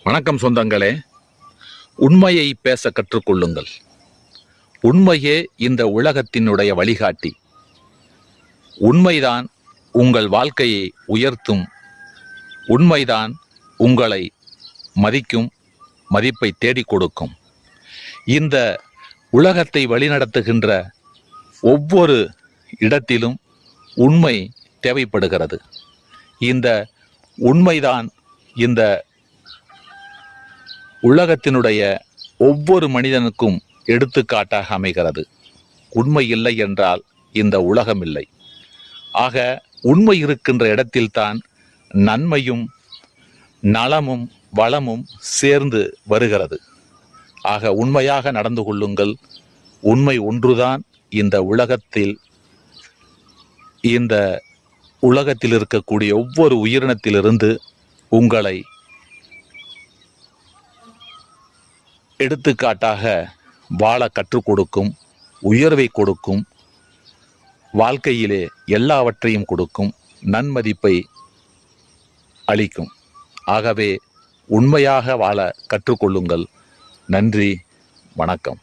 வணக்கம் சொந்தங்களே. உண்மையை பேச கற்றுக்கொள்ளுங்கள். உண்மையே இந்த உலகத்தினுடைய வழிகாட்டி. உண்மைதான் உங்கள் வாழ்க்கையை உயர்த்தும். உண்மைதான் உங்களை மதிக்கும், மதிப்பை தேடிக் கொடுக்கும். இந்த உலகத்தை வழிநடத்துகின்ற ஒவ்வொரு இடத்திலும் உண்மை தேவைப்படுகிறது. இந்த உண்மைதான் இந்த உலகத்தினுடைய ஒவ்வொரு மனிதனுக்கும் எடுத்துக்காட்டாக அமைகிறது. உண்மை இல்லை என்றால் இந்த உலகம் இல்லை. ஆக உண்மை இருக்கின்ற இடத்தில்தான் நன்மையும் நலமும் வளமும் சேர்ந்து வருகிறது. ஆக உண்மையாக நடந்து கொள்ளுங்கள். உண்மை ஒன்றுதான் இந்த உலகத்தில் இருக்கக்கூடிய ஒவ்வொரு உயிரினத்திலிருந்து உங்களை எடுத்துக்காட்டாக வாழ கற்றுக் கொடுக்கும், உயர்வை கொடுக்கும், வாழ்க்கையிலே எல்லாவற்றையும் கொடுக்கும், நன்மதிப்பை அளிக்கும். ஆகவே உண்மையாக வாழ கற்றுக்கொள்ளுங்கள். நன்றி, வணக்கம்.